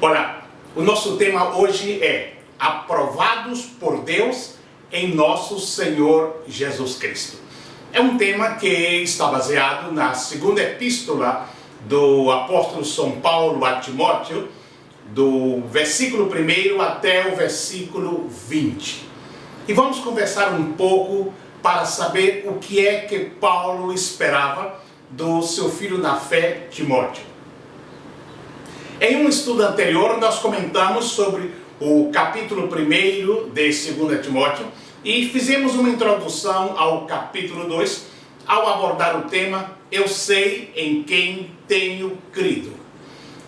Olá, o nosso tema hoje é aprovados por Deus em nosso Senhor Jesus Cristo. É um tema que está baseado na segunda epístola do apóstolo São Paulo a Timóteo, do versículo 1 até o versículo 20. E vamos conversar um pouco para saber o que é que Paulo esperava do seu filho na fé, Timóteo. Em um estudo anterior, nós comentamos sobre o capítulo 1 de 2 Timóteo e fizemos uma introdução ao capítulo 2 ao abordar o tema Eu sei em quem tenho crido.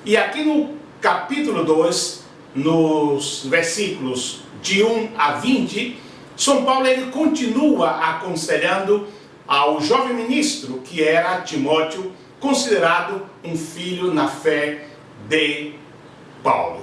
E aqui no capítulo 2, nos versículos de 1 a 20, São Paulo ele continua aconselhando ao jovem ministro que era Timóteo, considerado um filho na fé de Paulo.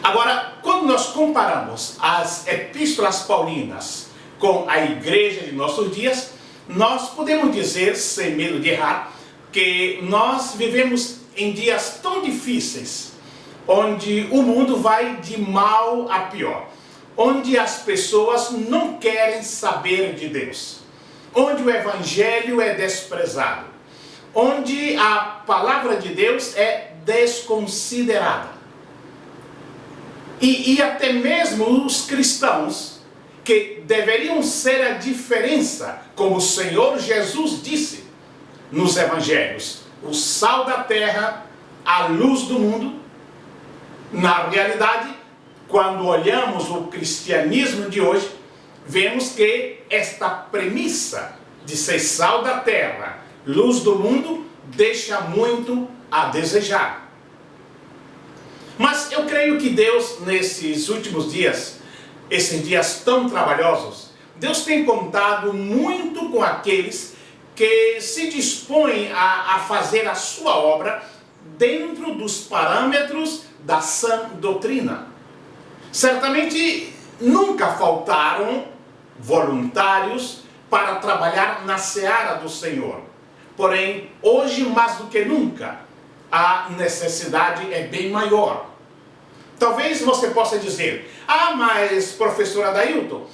Agora, quando nós comparamos as epístolas paulinas com a igreja de nossos dias, nós podemos dizer, sem medo de errar, que nós vivemos em dias tão difíceis, onde o mundo vai de mal a pior, onde as pessoas não querem saber de Deus, onde o evangelho é desprezado, onde a palavra de Deus é desconsiderada. E até mesmo os cristãos, que deveriam ser a diferença, como o Senhor Jesus disse nos evangelhos, o sal da terra, a luz do mundo. Na realidade, quando olhamos o cristianismo de hoje, vemos que esta premissa de ser sal da terra, luz do mundo, deixa muito a desejar. Mas eu creio que Deus, nesses últimos dias, esses dias tão trabalhosos, Deus tem contado muito com aqueles que se dispõem a fazer a sua obra dentro dos parâmetros da sã doutrina. Certamente nunca faltaram voluntários para trabalhar na seara do Senhor. Porém, hoje mais do que nunca, a necessidade é bem maior. Talvez você possa dizer, mas professor Adailton,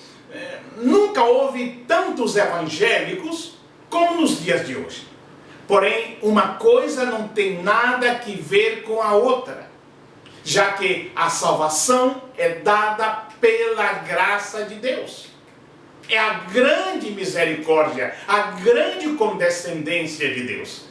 nunca houve tantos evangélicos como nos dias de hoje. Porém, uma coisa não tem nada que ver com a outra, já que a salvação é dada pela graça de Deus. É a grande misericórdia, a grande condescendência de Deus.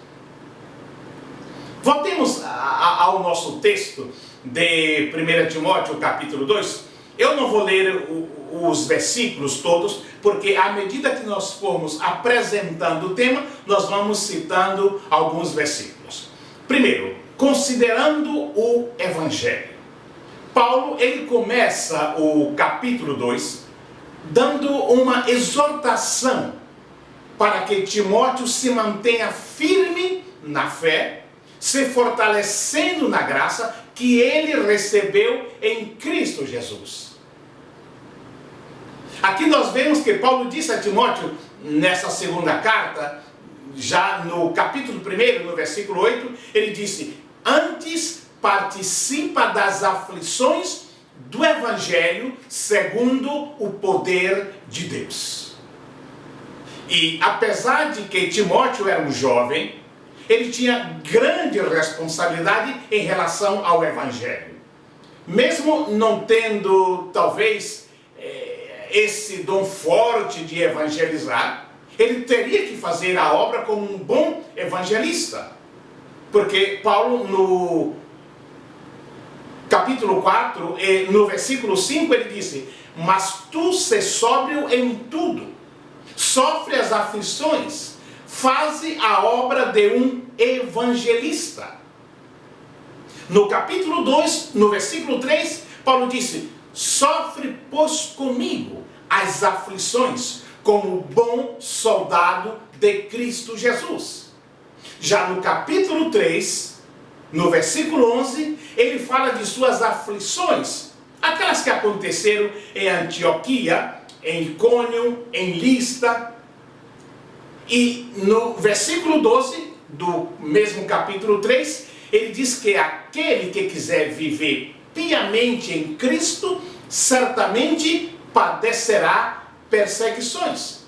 Voltemos ao nosso texto de 1 Timóteo, capítulo 2. Eu não vou ler os versículos todos, porque à medida que nós formos apresentando o tema, nós vamos citando alguns versículos. Primeiro, considerando o Evangelho. Paulo, ele começa o capítulo 2 dando uma exortação para que Timóteo se mantenha firme na fé, se fortalecendo na graça que ele recebeu em Cristo Jesus. Aqui nós vemos que Paulo disse a Timóteo, nessa segunda carta, já no capítulo 1, no versículo 8, ele disse, antes participa das aflições do Evangelho segundo o poder de Deus. E apesar de que Timóteo era um jovem, ele tinha grande responsabilidade em relação ao Evangelho. Mesmo não tendo, talvez, esse dom forte de evangelizar, ele teria que fazer a obra como um bom evangelista. Porque Paulo, no capítulo 4, no versículo 5, ele disse, mas tu se sóbrio em tudo, sofre as aflições, faze a obra de um evangelista. No capítulo 2, no versículo 3, Paulo disse, sofre, pois, comigo as aflições, como bom soldado de Cristo Jesus. Já no capítulo 3, no versículo 11, ele fala de suas aflições, aquelas que aconteceram em Antioquia, em Icônio, em Listra. E no versículo 12 do mesmo capítulo 3, ele diz que aquele que quiser viver piamente em Cristo, certamente padecerá perseguições.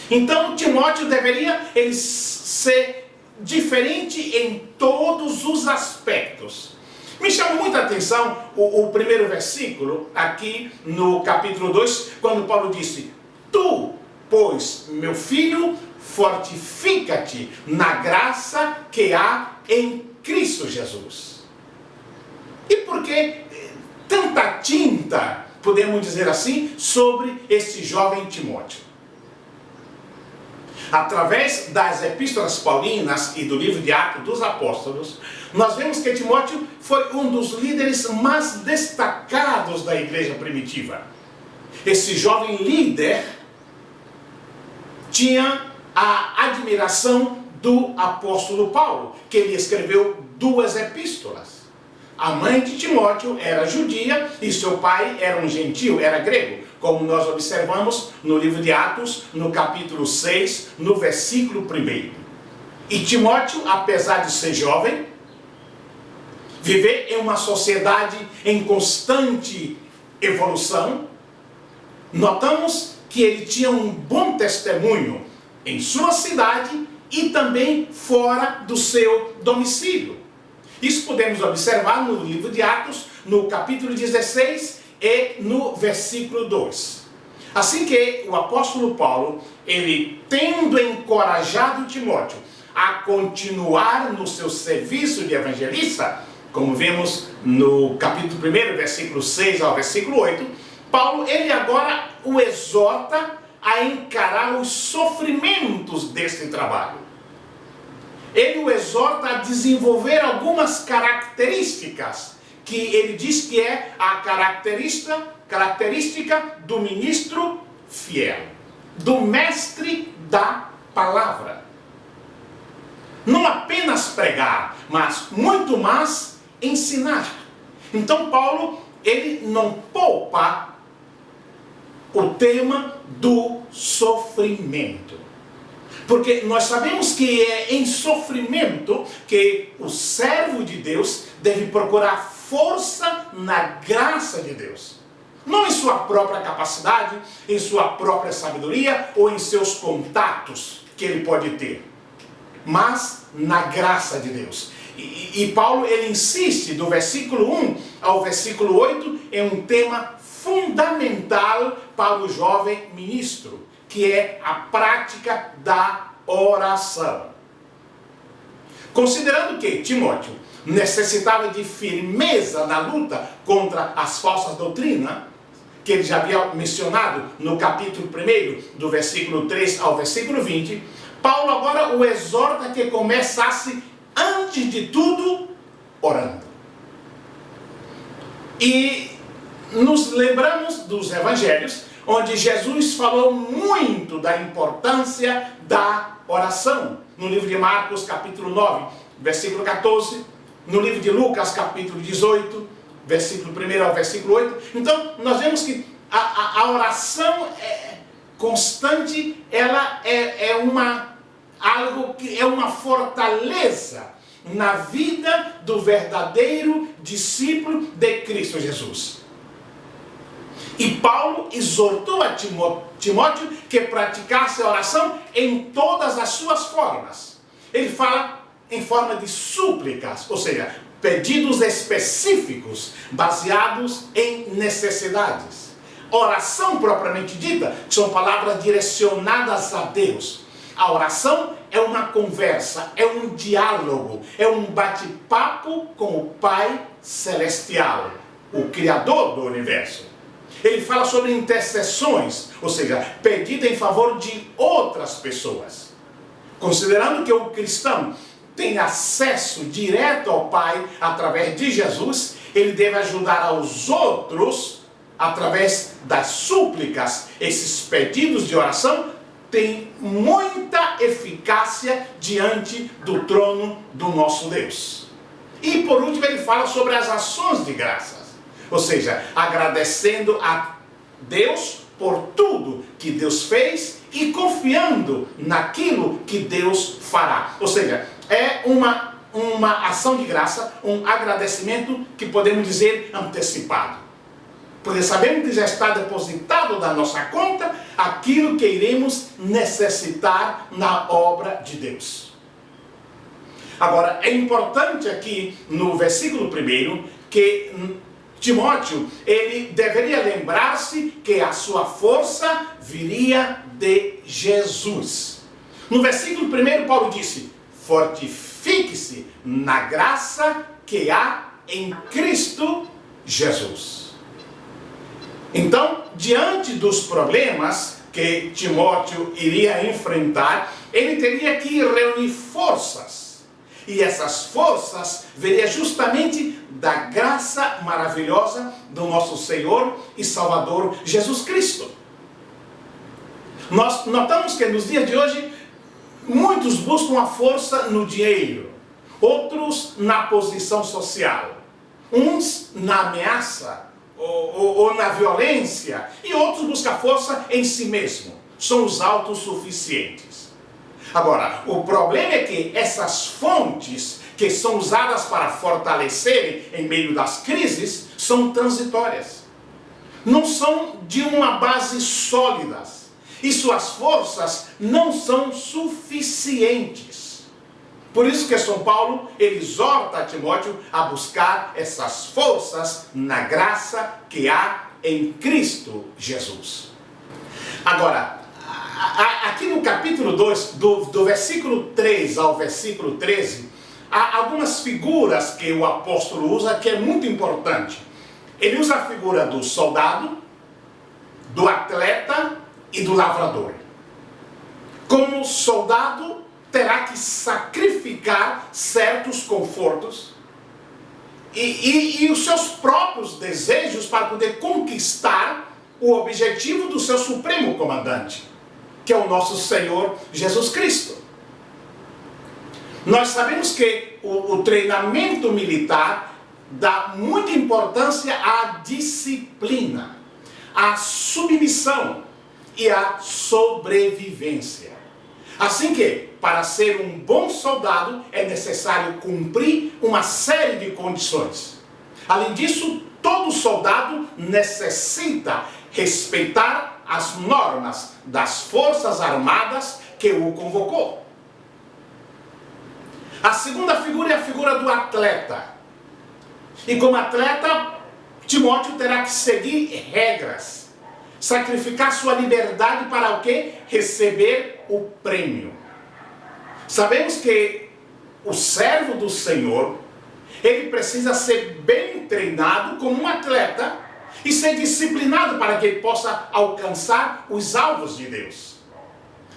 Então Timóteo deveria ser diferente em todos os aspectos. Me chama muita atenção o primeiro versículo, aqui no capítulo 2, quando Paulo disse: Tu, pois, meu filho, fortifica-te na graça que há em Cristo Jesus. E por que tanta tinta, podemos dizer assim, sobre esse jovem Timóteo? Através das epístolas paulinas e do livro de Atos dos Apóstolos, nós vemos que Timóteo foi um dos líderes mais destacados da igreja primitiva. Esse jovem líder tinha a admiração do apóstolo Paulo, que ele escreveu 2 epístolas. A mãe de Timóteo era judia e seu pai era um gentio, era grego, como nós observamos no livro de Atos, no capítulo 6, no versículo 1. E Timóteo, apesar de ser jovem, viver em uma sociedade em constante evolução, notamos que ele tinha um bom testemunho em sua cidade e também fora do seu domicílio. Isso podemos observar no livro de Atos, no capítulo 16 e no versículo 2. Assim que o apóstolo Paulo, ele tendo encorajado Timóteo a continuar no seu serviço de evangelista, como vemos no capítulo 1, versículo 6 ao versículo 8, Paulo, ele agora o exorta a encarar os sofrimentos deste trabalho. Ele o exorta a desenvolver algumas características, que ele diz que é a característica do ministro fiel, do mestre da palavra. Não apenas pregar, mas muito mais ensinar. Então Paulo, ele não poupa o tema do sofrimento. Porque nós sabemos que é em sofrimento que o servo de Deus deve procurar força na graça de Deus. Não em sua própria capacidade, em sua própria sabedoria ou em seus contatos que ele pode ter, mas na graça de Deus. E Paulo, ele insiste do versículo 1 ao versículo 8 em um tema fundamental para o jovem ministro, que é a prática da oração. Considerando que Timóteo necessitava de firmeza na luta contra as falsas doutrinas, que ele já havia mencionado no capítulo 1, do versículo 3 ao versículo 20, Paulo agora o exorta que começasse, antes de tudo, orando. E nos lembramos dos evangelhos, onde Jesus falou muito da importância da oração. No livro de Marcos, capítulo 9, versículo 14. No livro de Lucas, capítulo 18, versículo 1 ao versículo 8. Então, nós vemos que a oração constante, ela é uma fortaleza na vida do verdadeiro discípulo de Cristo Jesus. E Paulo exortou a Timóteo que praticasse a oração em todas as suas formas. Ele fala em forma de súplicas, ou seja, pedidos específicos baseados em necessidades. Oração propriamente dita são palavras direcionadas a Deus. A oração é uma conversa, é um diálogo, é um bate-papo com o Pai Celestial, o Criador do Universo. Ele fala sobre intercessões, ou seja, pedido em favor de outras pessoas. Considerando que o cristão tem acesso direto ao Pai através de Jesus, ele deve ajudar aos outros através das súplicas. Esses pedidos de oração têm muita eficácia diante do trono do nosso Deus. E por último ele fala sobre as ações de graças. Ou seja, agradecendo a Deus por tudo que Deus fez e confiando naquilo que Deus fará. Ou seja, é uma ação de graça, um agradecimento que podemos dizer antecipado. Porque sabemos que já está depositado na nossa conta aquilo que iremos necessitar na obra de Deus. Agora, é importante aqui no versículo 1 que Timóteo, ele deveria lembrar-se que a sua força viria de Jesus. No versículo 1, Paulo disse: fortifique-se na graça que há em Cristo Jesus. Então, diante dos problemas que Timóteo iria enfrentar, ele teria que reunir forças. E essas forças veriam justamente da graça maravilhosa do nosso Senhor e Salvador Jesus Cristo. Nós notamos que nos dias de hoje, muitos buscam a força no dinheiro, outros na posição social, uns na ameaça ou na violência, e outros buscam força em si mesmo, são os autossuficientes. Agora, o problema é que essas fontes que são usadas para fortalecerem em meio das crises são transitórias. Não são de uma base sólida. E suas forças não são suficientes. Por isso que São Paulo, ele exorta a Timóteo a buscar essas forças na graça que há em Cristo Jesus. Agora, aqui no capítulo 2, do versículo 3 ao versículo 13, há algumas figuras que o apóstolo usa que é muito importante. Ele usa a figura do soldado, do atleta e do lavrador. Como soldado, terá que sacrificar certos confortos e os seus próprios desejos para poder conquistar o objetivo do seu supremo comandante, que é o nosso Senhor Jesus Cristo. Nós sabemos que o treinamento militar dá muita importância à disciplina, à submissão e à sobrevivência. Assim que, para ser um bom soldado, é necessário cumprir uma série de condições. Além disso, todo soldado necessita respeitar as normas das Forças Armadas que o convocou. A segunda figura é a figura do atleta. E como atleta, Timóteo terá que seguir regras, sacrificar sua liberdade para o quê? Receber o prêmio. Sabemos que o servo do Senhor, ele precisa ser bem treinado como um atleta e ser disciplinado para que ele possa alcançar os alvos de Deus.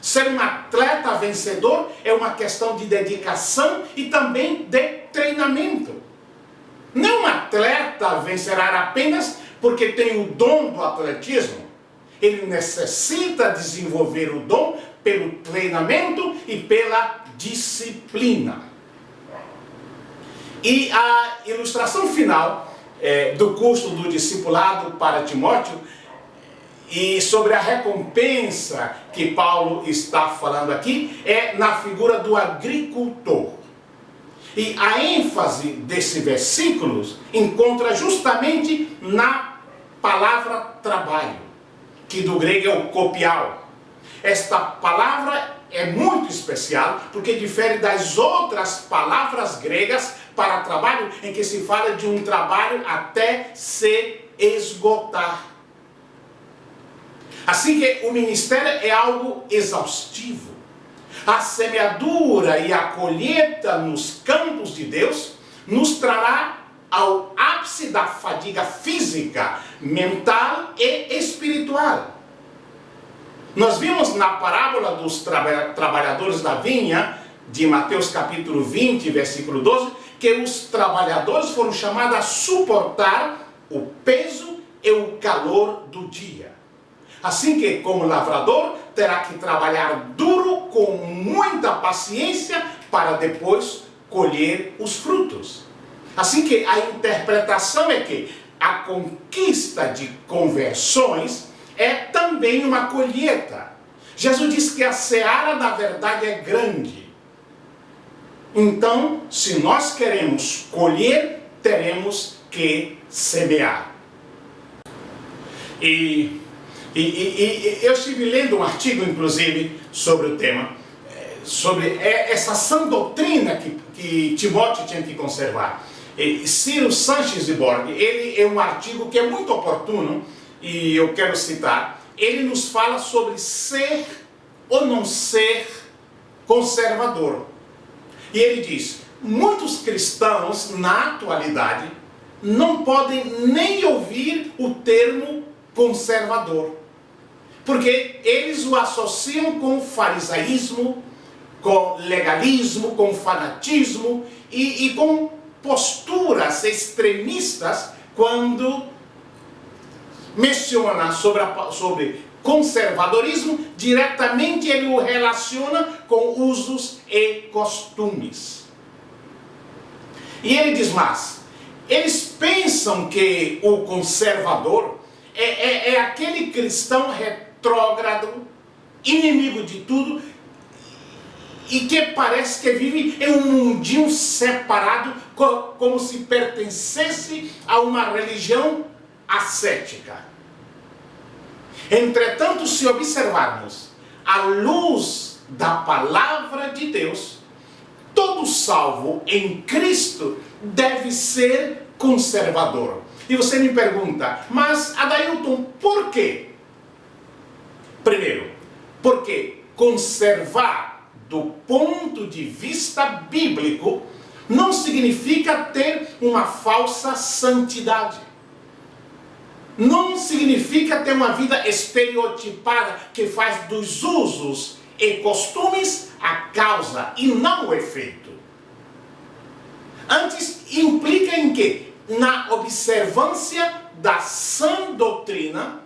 Ser um atleta vencedor é uma questão de dedicação e também de treinamento. Não um atleta vencerá apenas porque tem o dom do atletismo. Ele necessita desenvolver o dom pelo treinamento e pela disciplina. E a ilustração final do curso do discipulado para Timóteo e sobre a recompensa que Paulo está falando aqui é na figura do agricultor. E a ênfase desse versículo encontra justamente na palavra trabalho, que do grego é o kopiao. Esta palavra é muito especial porque difere das outras palavras gregas para trabalho, em que se fala de um trabalho até se esgotar. Assim que o ministério é algo exaustivo. A semeadura e a colheita nos campos de Deus nos trará ao ápice da fadiga física, mental e espiritual. Nós vimos na parábola dos trabalhadores da vinha, de Mateus capítulo 20, versículo 12, que os trabalhadores foram chamados a suportar o peso e o calor do dia. Assim que, como lavrador, terá que trabalhar duro com muita paciência para depois colher os frutos. Assim que a interpretação é que a conquista de conversões é também uma colheita. Jesus disse que a seara, na verdade, é grande. Então, se nós queremos colher, teremos que semear. E eu estive lendo um artigo, inclusive, sobre o tema, sobre essa sã doutrina que Timóteo tinha que conservar. Ciro Sanches de Borg, ele é um artigo que é muito oportuno, e eu quero citar. Ele nos fala sobre ser ou não ser conservador. E ele diz: muitos cristãos, na atualidade, não podem nem ouvir o termo conservador, porque eles o associam com farisaísmo, com legalismo, com fanatismo e com posturas extremistas quando menciona sobre conservadorismo. Diretamente ele o relaciona com usos e costumes. E ele diz mais: eles pensam que o conservador é aquele cristão retrógrado, inimigo de tudo, e que parece que vive em um mundinho separado, como se pertencesse a uma religião ascética. Entretanto, se observarmos à luz da palavra de Deus, todo salvo em Cristo deve ser conservador. E você me pergunta: mas Adailton, por quê? Primeiro, porque conservar do ponto de vista bíblico não significa ter uma falsa santidade. Não significa ter uma vida estereotipada que faz dos usos e costumes a causa e não o efeito. Antes, implica em quê? Na observância da sã doutrina,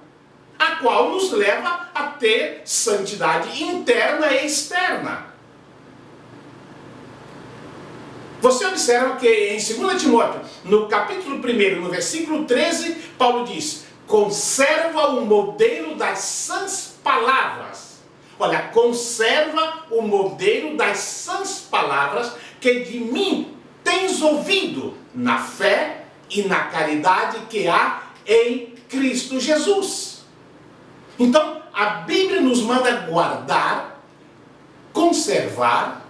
a qual nos leva a ter santidade interna e externa. Você observa que em 2 Timóteo, no capítulo 1, no versículo 13, Paulo diz: conserva o modelo das sãs palavras. Olha, conserva o modelo das sãs palavras que de mim tens ouvido na fé e na caridade que há em Cristo Jesus. Então, a Bíblia nos manda guardar, conservar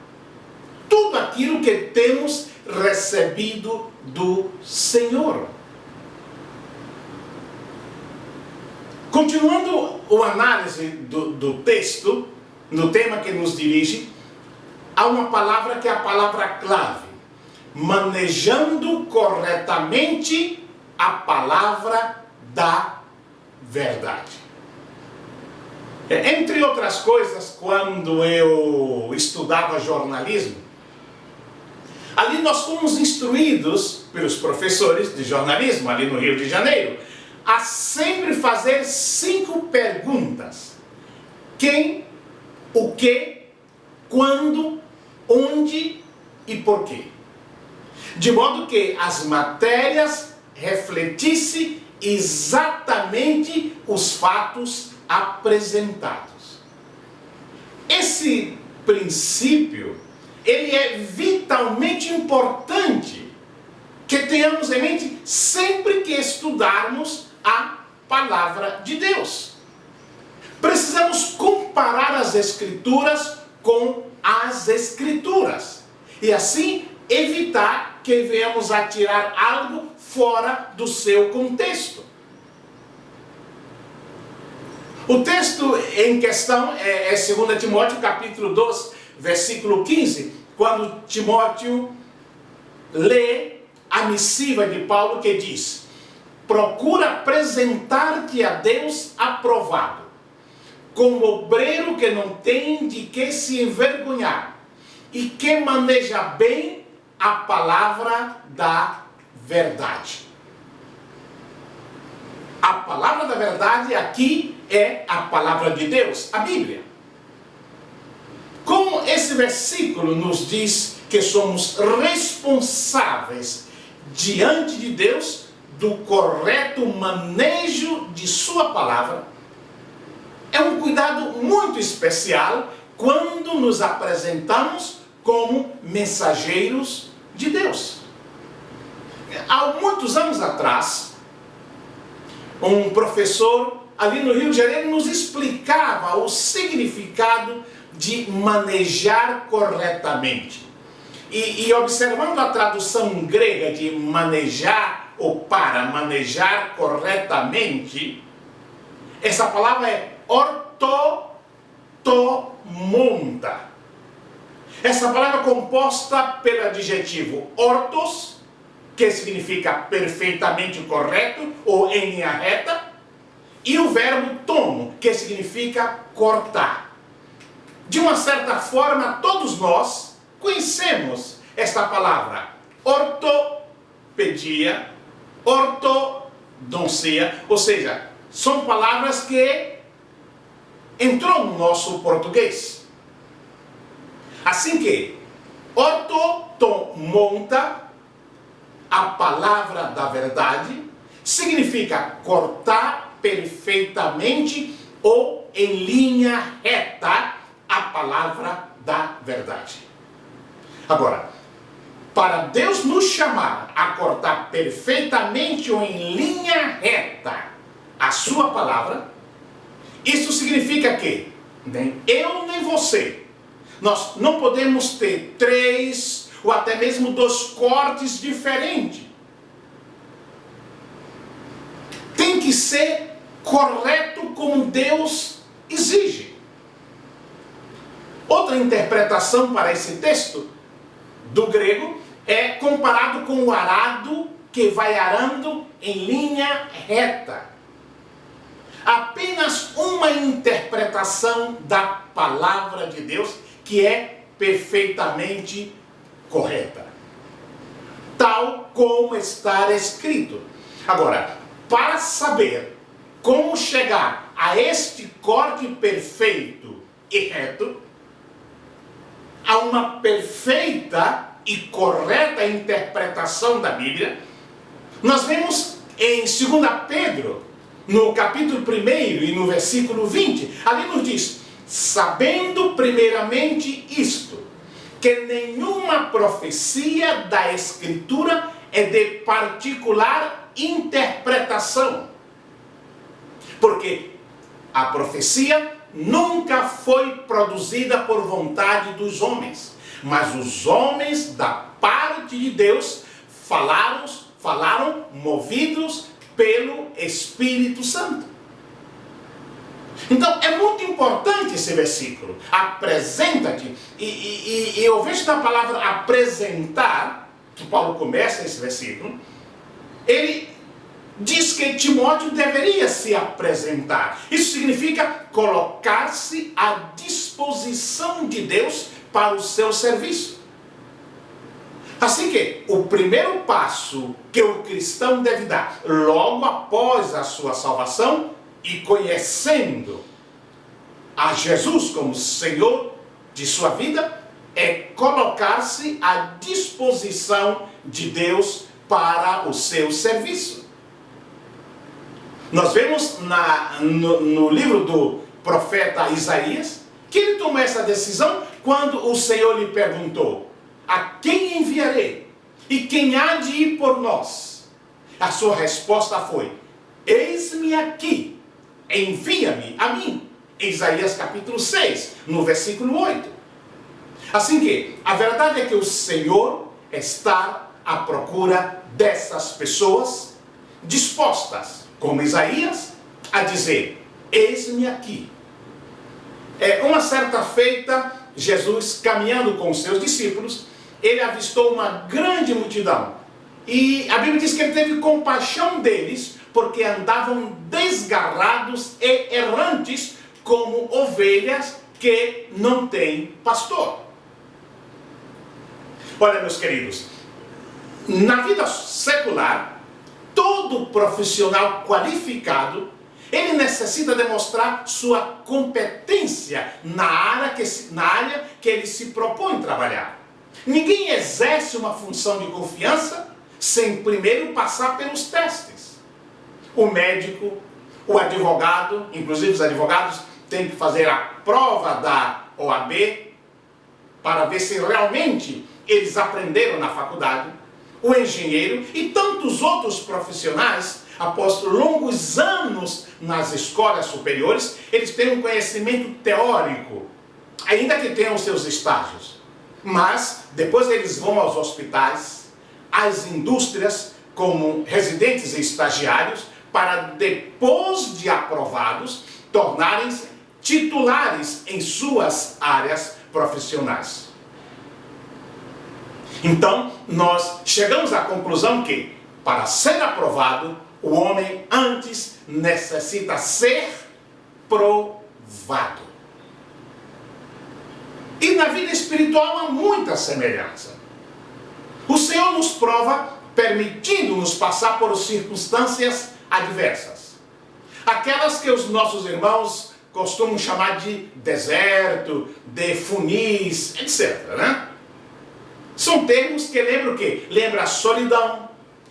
tudo aquilo que temos recebido do Senhor. Continuando a análise do texto, no tema que nos dirige, há uma palavra que é a palavra-clave: manejando corretamente a palavra da verdade. Entre outras coisas, quando eu estudava jornalismo, ali nós fomos instruídos pelos professores de jornalismo, ali no Rio de Janeiro, a sempre fazer 5 perguntas: quem, o que, quando, onde e porquê. De modo que as matérias refletissem exatamente os fatos apresentados. Esse princípio, ele é vitalmente importante que tenhamos em mente sempre que estudarmos a palavra de Deus. Precisamos comparar as Escrituras com as Escrituras e assim evitar que venhamos a tirar algo fora do seu contexto. O texto em questão é 2 Timóteo capítulo 2, versículo 15, quando Timóteo lê a missiva de Paulo que diz: procura apresentar-te a Deus aprovado, como obreiro que não tem de que se envergonhar e que maneja bem a palavra da verdade. A palavra da verdade aqui é a palavra de Deus, a Bíblia. Como esse versículo nos diz que somos responsáveis diante de Deus do correto manejo de sua palavra, é um cuidado muito especial quando nos apresentamos como mensageiros de Deus. Há muitos anos atrás, um professor ali no Rio de Janeiro nos explicava o significado de manejar corretamente. E observando a tradução grega de manejar ou para manejar corretamente, essa palavra é ortotomonta. Essa palavra é composta pelo adjetivo ortos, que significa perfeitamente correto ou em linha reta, e o verbo tomo, que significa cortar. De uma certa forma, todos nós conhecemos esta palavra, ortopedia, ortodoncia, ou seja, são palavras que entrou no nosso português. Assim que, ortotomonta, a palavra da verdade, significa cortar perfeitamente ou em linha reta a palavra da verdade. Agora, para Deus nos chamar a cortar perfeitamente ou em linha reta a sua palavra, isso significa que nem eu nem você, nós não podemos ter 3 ou até mesmo 2 cortes diferentes. Tem que ser correto como Deus exige. Outra interpretação para esse texto do grego é comparado com o arado que vai arando em linha reta. Apenas uma interpretação da palavra de Deus que é perfeitamente correta, tal como está escrito. Agora, para saber como chegar a este corte perfeito e reto, a uma perfeita e correta interpretação da Bíblia, nós vemos em 2 Pedro, no capítulo 1 e no versículo 20, ali nos diz: sabendo primeiramente isto, que nenhuma profecia da Escritura é de particular interpretação, porque a profecia nunca foi produzida por vontade dos homens, mas os homens da parte de Deus falaram movidos pelo Espírito Santo. Então é muito importante esse versículo. Apresenta-te. E eu vejo na palavra apresentar, que Paulo começa esse versículo, ele diz que Timóteo deveria se apresentar. Isso significa colocar-se à disposição de Deus para o seu serviço. Assim que o primeiro passo que o cristão deve dar logo após a sua salvação e conhecendo a Jesus como Senhor de sua vida é colocar-se à disposição de Deus para o seu serviço. Nós vemos no livro do profeta Isaías que ele tomou essa decisão quando o Senhor lhe perguntou: a quem enviarei? E quem há de ir por nós? A sua resposta foi: eis-me aqui, envia-me a mim. Isaías capítulo 6, no versículo 8. Assim que a verdade é que o Senhor está à procura dessas pessoas dispostas, como Isaías, a dizer: eis-me aqui. Uma certa feita, Jesus caminhando com os seus discípulos, ele avistou uma grande multidão. E a Bíblia diz que ele teve compaixão deles, porque andavam desgarrados e errantes, como ovelhas que não têm pastor. Olha, meus queridos, na vida secular, todo profissional qualificado, ele necessita demonstrar sua competência na área que ele se propõe trabalhar. Ninguém exerce uma função de confiança sem primeiro passar pelos testes. O médico, o advogado, inclusive os advogados têm que fazer a prova da OAB. para ver se realmente eles aprenderam na faculdade, o engenheiro e tantos outros profissionais, após longos anos nas escolas superiores, eles têm um conhecimento teórico, ainda que tenham seus estágios. Mas depois eles vão aos hospitais, às indústrias, como residentes e estagiários, para depois de aprovados, tornarem-se titulares em suas áreas profissionais. Então, nós chegamos à conclusão que, para ser aprovado, o homem antes necessita ser provado. E na vida espiritual há muita semelhança. O Senhor nos prova permitindo-nos passar por circunstâncias adversas. Aquelas que os nossos irmãos costumam chamar de deserto, de funis, etc., né? São termos que lembram o quê? Lembra a solidão,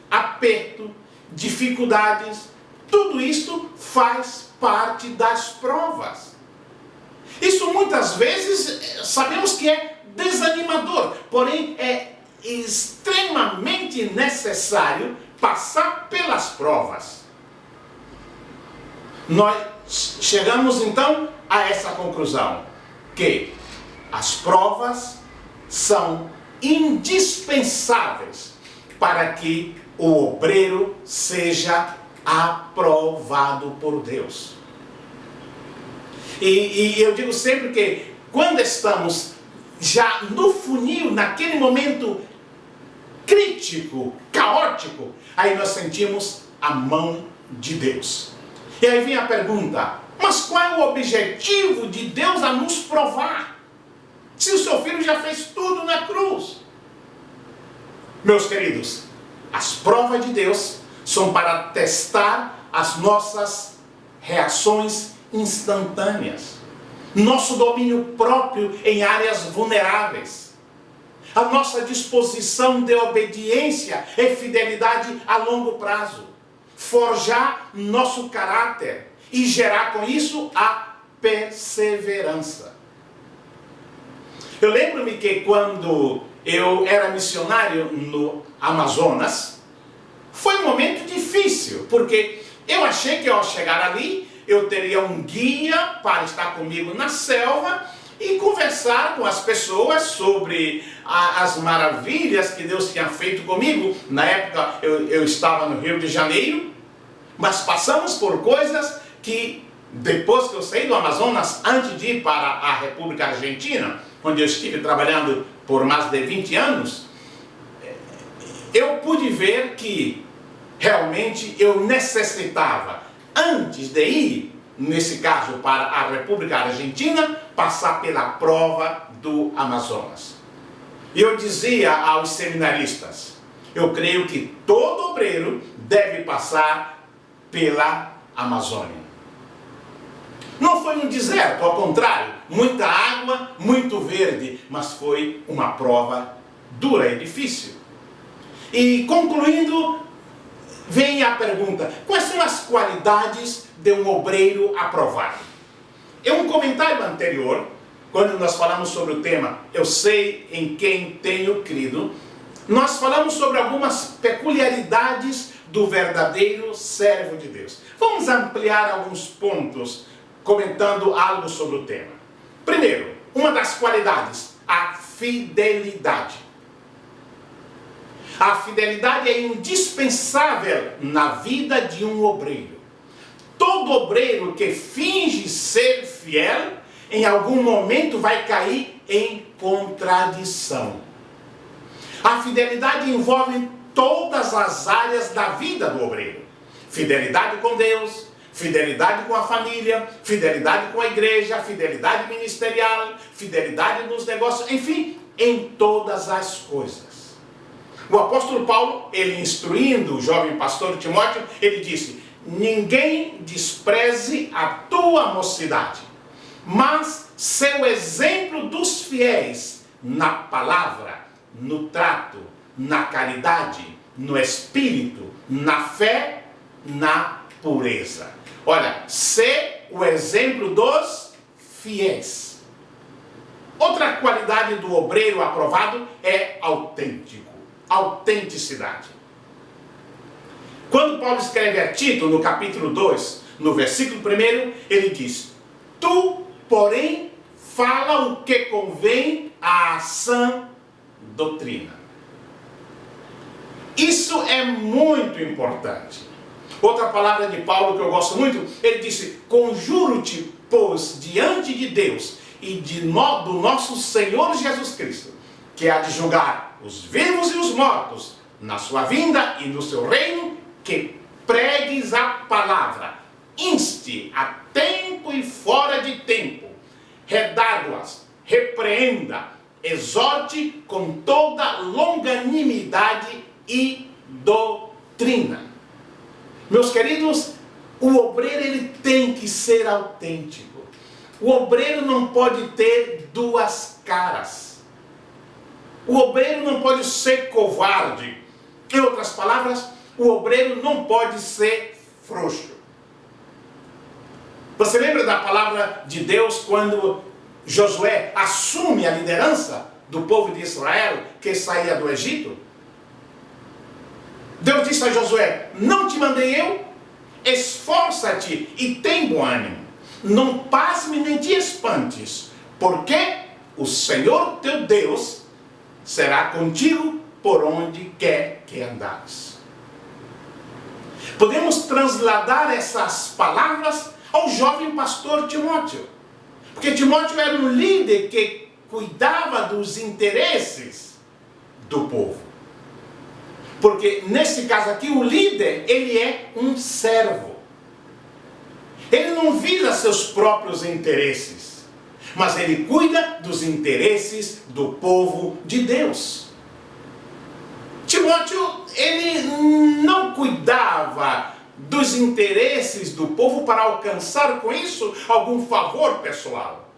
aperto, dificuldades. Tudo isto faz parte das provas. Isso muitas vezes sabemos que é desanimador, porém é extremamente necessário passar pelas provas. Nós chegamos então a essa conclusão, que as provas são indispensáveis para que o obreiro seja aprovado por Deus. E eu digo sempre que quando estamos já no funil, naquele momento crítico, caótico, aí nós sentimos a mão de Deus. E aí vem a pergunta, mas qual é o objetivo de Deus a nos provar? Se o seu filho já fez tudo na cruz. Meus queridos, as provas de Deus são para testar as nossas reações instantâneas, nosso domínio próprio em áreas vulneráveis, a nossa disposição de obediência e fidelidade a longo prazo, forjar nosso caráter e gerar com isso a perseverança. Eu lembro-me que quando eu era missionário no Amazonas, foi um momento difícil, porque eu achei que ao chegar ali, eu teria um guia para estar comigo na selva e conversar com as pessoas sobre as maravilhas que Deus tinha feito comigo. Na época eu estava no Rio de Janeiro, mas passamos por coisas que, depois que eu saí do Amazonas, antes de ir para a República Argentina, onde eu estive trabalhando por mais de 20 anos, eu pude ver que realmente eu necessitava, antes de ir, nesse caso para a República Argentina, passar pela prova do Amazonas. E eu dizia aos seminaristas, eu creio que todo obreiro deve passar pela Amazônia. Não foi um deserto, ao contrário, muita água, muito verde, mas foi uma prova dura e difícil. E concluindo, vem a pergunta, quais são as qualidades de um obreiro aprovado? Em um comentário anterior, quando nós falamos sobre o tema Eu sei em quem tenho crido, nós falamos sobre algumas peculiaridades do verdadeiro servo de Deus. Vamos ampliar alguns pontos comentando algo sobre o tema. Primeiro, uma das qualidades, a fidelidade. A fidelidade é indispensável na vida de um obreiro. Todo obreiro que finge ser fiel, em algum momento vai cair em contradição. A fidelidade envolve todas as áreas da vida do obreiro. Fidelidade com Deus, fidelidade com a família, fidelidade com a igreja, fidelidade ministerial, fidelidade nos negócios, enfim, em todas as coisas. O apóstolo Paulo, ele instruindo o jovem pastor Timóteo, ele disse, ninguém despreze a tua mocidade, mas seu exemplo dos fiéis na palavra, no trato, na caridade, no espírito, na fé, na pureza. Olha, ser o exemplo dos fiéis. Outra qualidade do obreiro aprovado é autêntico, autenticidade. Quando Paulo escreve a Tito, no capítulo 2, no versículo 1, ele diz: tu, porém, fala o que convém à sã doutrina. Isso é muito importante. Outra palavra de Paulo que eu gosto muito, ele disse: conjuro-te, pois, diante de Deus e do nosso Senhor Jesus Cristo, que há de julgar os vivos e os mortos na sua vinda e no seu reino, que pregues a palavra, inste a tempo e fora de tempo, redargue-as, repreenda, exorte com toda longanimidade e doutrina. Meus queridos, o obreiro ele tem que ser autêntico. O obreiro não pode ter duas caras. O obreiro não pode ser covarde. Em outras palavras, o obreiro não pode ser frouxo. Você lembra da palavra de Deus quando Josué assume a liderança do povo de Israel que saía do Egito? Deus disse a Josué: não te mandei eu? Esforça-te e tem bom ânimo. Não pasme nem te espantes, porque o Senhor teu Deus será contigo por onde quer que andares. Podemos trasladar essas palavras ao jovem pastor Timóteo. Porque Timóteo era um líder que cuidava dos interesses do povo. Porque nesse caso aqui o líder, ele é um servo. Ele não visa seus próprios interesses, mas ele cuida dos interesses do povo de Deus. Timóteo, ele não cuidava dos interesses do povo para alcançar com isso algum favor pessoal.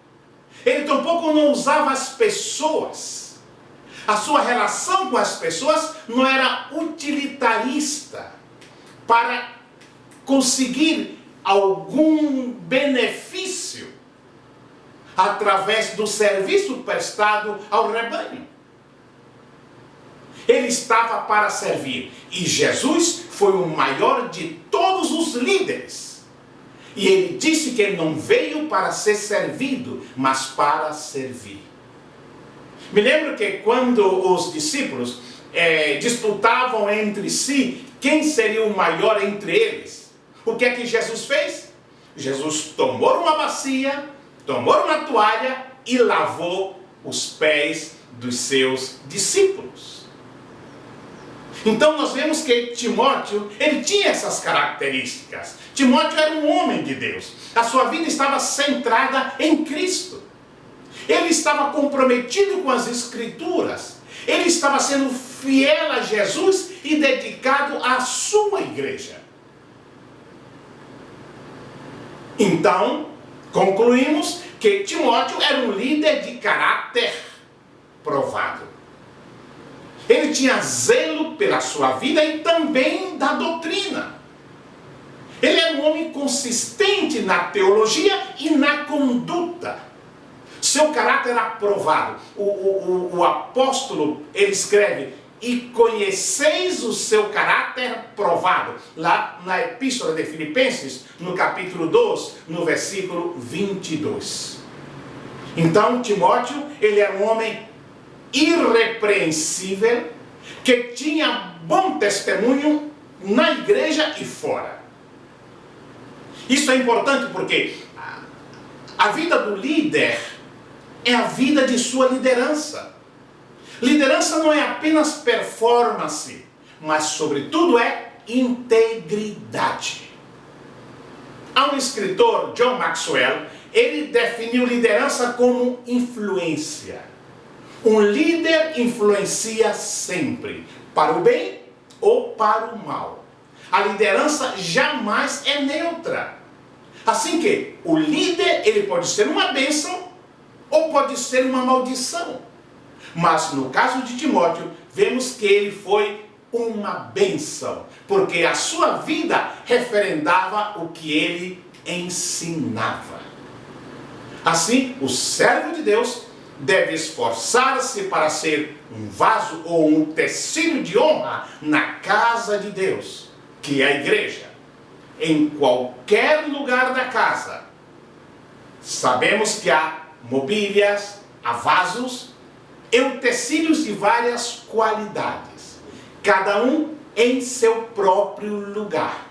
Ele tampouco não usava as pessoas. A sua relação com as pessoas não era utilitarista para conseguir algum benefício através do serviço prestado ao rebanho. Ele estava para servir. E Jesus foi o maior de todos os líderes. E ele disse que ele não veio para ser servido, mas para servir. Me lembro que quando os discípulos disputavam entre si quem seria o maior entre eles, o que é que Jesus fez? Jesus tomou uma bacia, tomou uma toalha e lavou os pés dos seus discípulos. Então nós vemos que Timóteo, ele tinha essas características. Timóteo era um homem de Deus. A sua vida estava centrada em Cristo. Ele estava comprometido com as Escrituras. Ele estava sendo fiel a Jesus e dedicado à sua igreja. Então, concluímos que Timóteo era um líder de caráter provado. Ele tinha zelo pela sua vida e também da doutrina. Ele era um homem consistente na teologia e na conduta. Seu caráter era aprovado. O apóstolo, ele escreve: e conheceis o seu caráter provado. Lá na epístola de Filipenses, no capítulo 2, no versículo 22. Então, Timóteo, ele era um homem irrepreensível, que tinha bom testemunho na igreja e fora. Isso é importante porque a vida do líder é a vida de sua liderança. Liderança não é apenas performance, mas sobretudo é integridade. Há um escritor, John Maxwell, ele definiu liderança como influência. Um líder influencia sempre, para o bem ou para o mal. A liderança jamais é neutra. Assim que o líder, ele pode ser uma bênção ou pode ser uma maldição. Mas no caso de Timóteo, vemos que ele foi uma bênção, porque a sua vida referendava o que ele ensinava. Assim, o servo de Deus deve esforçar-se para ser um vaso ou um utensílio de honra na casa de Deus, que é a igreja. Em qualquer lugar da casa, sabemos que há mobílias, há vasos e utensílios de várias qualidades, cada um em seu próprio lugar.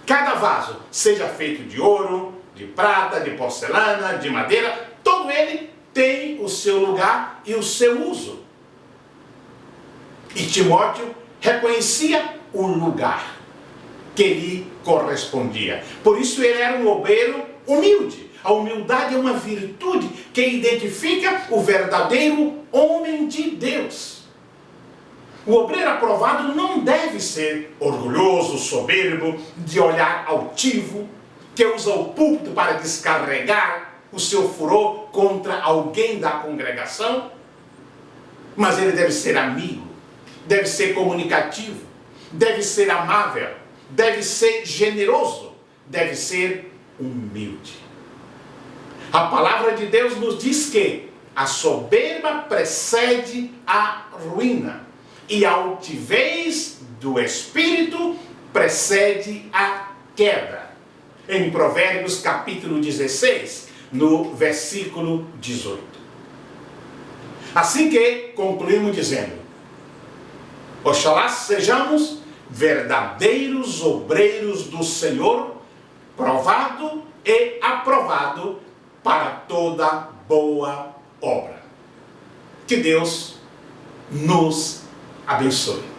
Cada vaso, seja feito de ouro, de prata, de porcelana, de madeira, todo ele tem o seu lugar e o seu uso. E Timóteo reconhecia o lugar que lhe correspondia. Por isso ele era um obreiro humilde. A humildade é uma virtude que identifica o verdadeiro homem de Deus. O obreiro aprovado não deve ser orgulhoso, soberbo, de olhar altivo, que usa o púlpito para descarregar o seu furor contra alguém da congregação. Mas ele deve ser amigo, deve ser comunicativo, deve ser amável, deve ser generoso, deve ser humilde. A palavra de Deus nos diz que a soberba precede a ruína e a altivez do espírito precede a queda. Em Provérbios capítulo 16, no versículo 18. Assim que concluímos dizendo: oxalá sejamos verdadeiros obreiros do Senhor, provado e aprovado para toda boa obra. Que Deus nos abençoe.